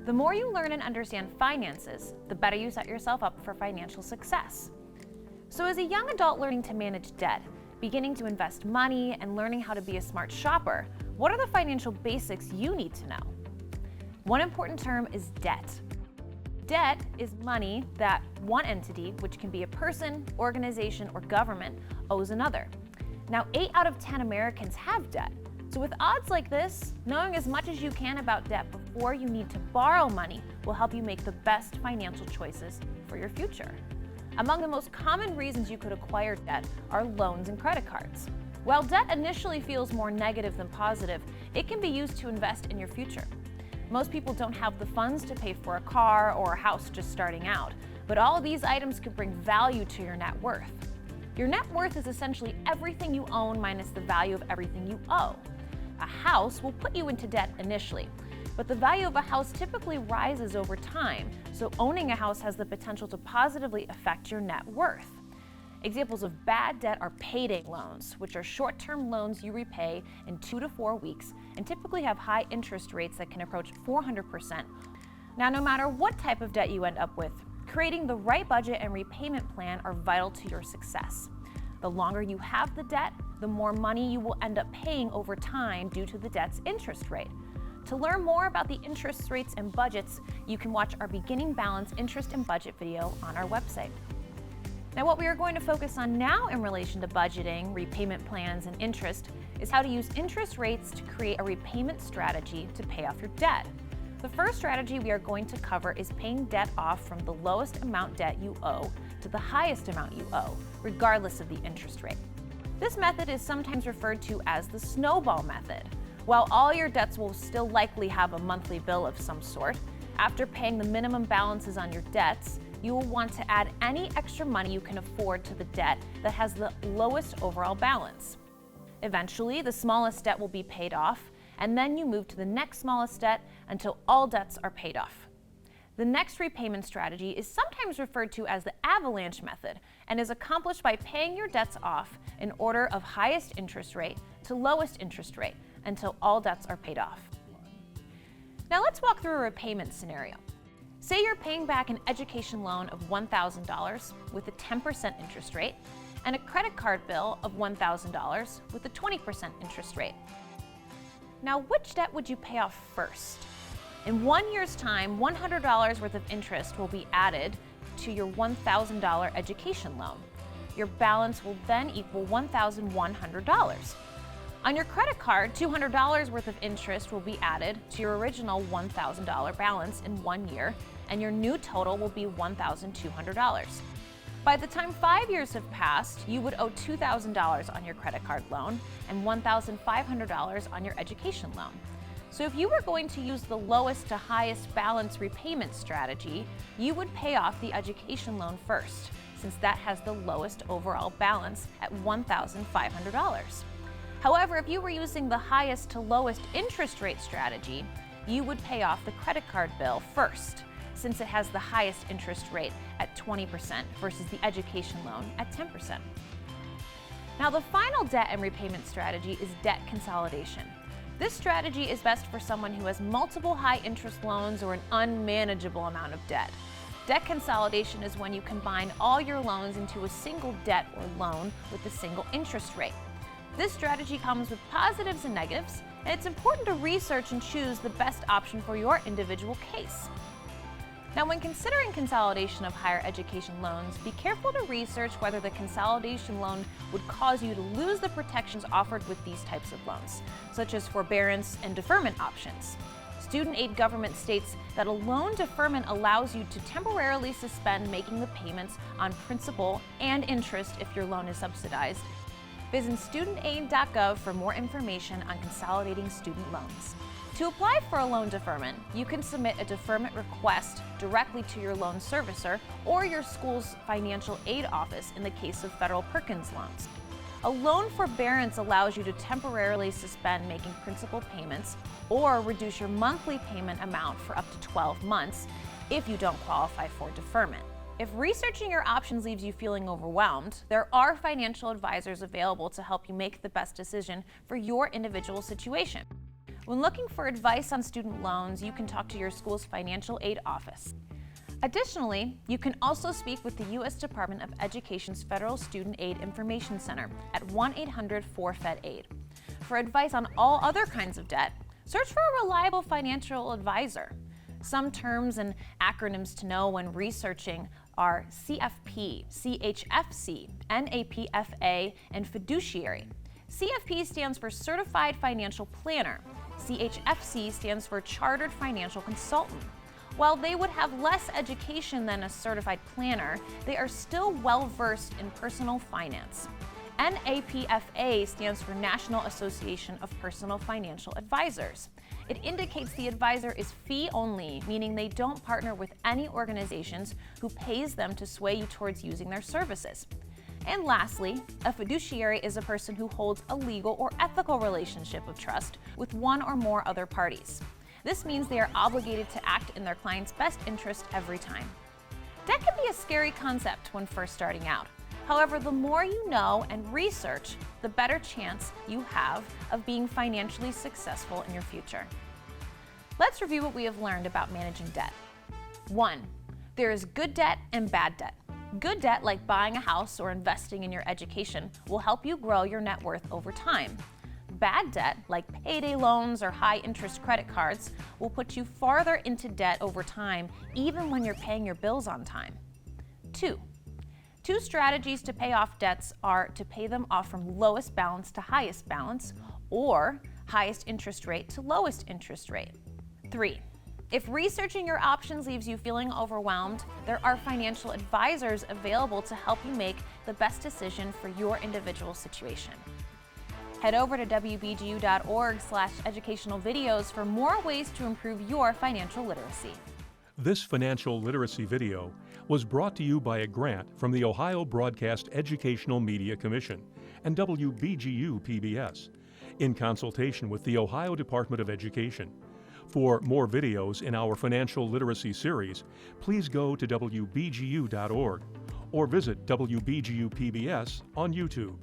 The more you learn and understand finances, the better you set yourself up for financial success. So as a young adult learning to manage debt, beginning to invest money, and learning how to be a smart shopper, what are the financial basics you need to know? One important term is debt. Debt is money that one entity, which can be a person, organization, or government, owes another. Now, 8 out of 10 Americans have debt. So with odds like this, knowing as much as you can about debt before you need to borrow money will help you make the best financial choices for your future. Among the most common reasons you could acquire debt are loans and credit cards. While debt initially feels more negative than positive, it can be used to invest in your future. Most people don't have the funds to pay for a car or a house just starting out, but all of these items could bring value to your net worth. Your net worth is essentially everything you own minus the value of everything you owe. A house will put you into debt initially, but the value of a house typically rises over time, so owning a house has the potential to positively affect your net worth. Examples of bad debt are payday loans, which are short-term loans you repay in 2 to 4 weeks and typically have high interest rates that can approach 400%. Now, no matter what type of debt you end up with, creating the right budget and repayment plan are vital to your success. The longer you have the debt, the more money you will end up paying over time due to the debt's interest rate. To learn more about the interest rates and budgets, you can watch our beginning balance interest and budget video on our website. Now, what we are going to focus on now in relation to budgeting, repayment plans, and interest is how to use interest rates to create a repayment strategy to pay off your debt. The first strategy we are going to cover is paying debt off from the lowest amount debt you owe to the highest amount you owe, regardless of the interest rate. This method is sometimes referred to as the snowball method. While all your debts will still likely have a monthly bill of some sort, after paying the minimum balances on your debts, you will want to add any extra money you can afford to the debt that has the lowest overall balance. Eventually, the smallest debt will be paid off, and then you move to the next smallest debt until all debts are paid off. The next repayment strategy is sometimes referred to as the avalanche method and is accomplished by paying your debts off in order of highest interest rate to lowest interest rate until all debts are paid off. Now let's walk through a repayment scenario. Say you're paying back an education loan of $1,000 with a 10% interest rate and a credit card bill of $1,000 with a 20% interest rate. Now, which debt would you pay off first? In 1 year's time, $100 worth of interest will be added to your $1,000 education loan. Your balance will then equal $1,100. On your credit card, $200 worth of interest will be added to your original $1,000 balance in 1 year, and your new total will be $1,200. By the time 5 years have passed, you would owe $2,000 on your credit card loan and $1,500 on your education loan. So if you were going to use the lowest to highest balance repayment strategy, you would pay off the education loan first, since that has the lowest overall balance at $1,500. However, if you were using the highest to lowest interest rate strategy, you would pay off the credit card bill first, since it has the highest interest rate at 20% versus the education loan at 10%. Now, the final debt and repayment strategy is debt consolidation. This strategy is best for someone who has multiple high-interest loans or an unmanageable amount of debt. Debt consolidation is when you combine all your loans into a single debt or loan with a single interest rate. This strategy comes with positives and negatives, and it's important to research and choose the best option for your individual case. Now, when considering consolidation of higher education loans, be careful to research whether the consolidation loan would cause you to lose the protections offered with these types of loans, such as forbearance and deferment options. Student aid government states that a loan deferment allows you to temporarily suspend making the payments on principal and interest if your loan is subsidized. Visit studentaid.gov for more information on consolidating student loans. To apply for a loan deferment, you can submit a deferment request directly to your loan servicer or your school's financial aid office in the case of federal Perkins loans. A loan forbearance allows you to temporarily suspend making principal payments or reduce your monthly payment amount for up to 12 months if you don't qualify for deferment. If researching your options leaves you feeling overwhelmed, there are financial advisors available to help you make the best decision for your individual situation. When looking for advice on student loans, you can talk to your school's financial aid office. Additionally, you can also speak with the U.S. Department of Education's Federal Student Aid Information Center at 1-800-4FED-AID. For advice on all other kinds of debt, search for a reliable financial advisor. Some terms and acronyms to know when researching are CFP, CHFC, NAPFA, and fiduciary. CFP stands for Certified Financial Planner. CHFC stands for Chartered Financial Consultant. While they would have less education than a certified planner, they are still well-versed in personal finance. NAPFA stands for National Association of Personal Financial Advisors. It indicates the advisor is fee-only, meaning they don't partner with any organizations who pays them to sway you towards using their services. And lastly, a fiduciary is a person who holds a legal or ethical relationship of trust with one or more other parties. This means they are obligated to act in their client's best interest every time. Debt can be a scary concept when first starting out. However, the more you know and research, the better chance you have of being financially successful in your future. Let's review what we have learned about managing debt. 1. There is good debt and bad debt. Good debt, like buying a house or investing in your education, will help you grow your net worth over time. Bad debt, like payday loans or high-interest credit cards, will put you farther into debt over time, even when you're paying your bills on time. 2. Two strategies to pay off debts are to pay them off from lowest balance to highest balance, or highest interest rate to lowest interest rate. 3. If researching your options leaves you feeling overwhelmed, there are financial advisors available to help you make the best decision for your individual situation. Head over to WBGU.org/educational videos for more ways to improve your financial literacy. This financial literacy video was brought to you by a grant from the Ohio Broadcast Educational Media Commission and WBGU-PBS in consultation with the Ohio Department of Education. For more videos in our financial literacy series, please go to WBGU.org or visit WBGU-PBS on YouTube.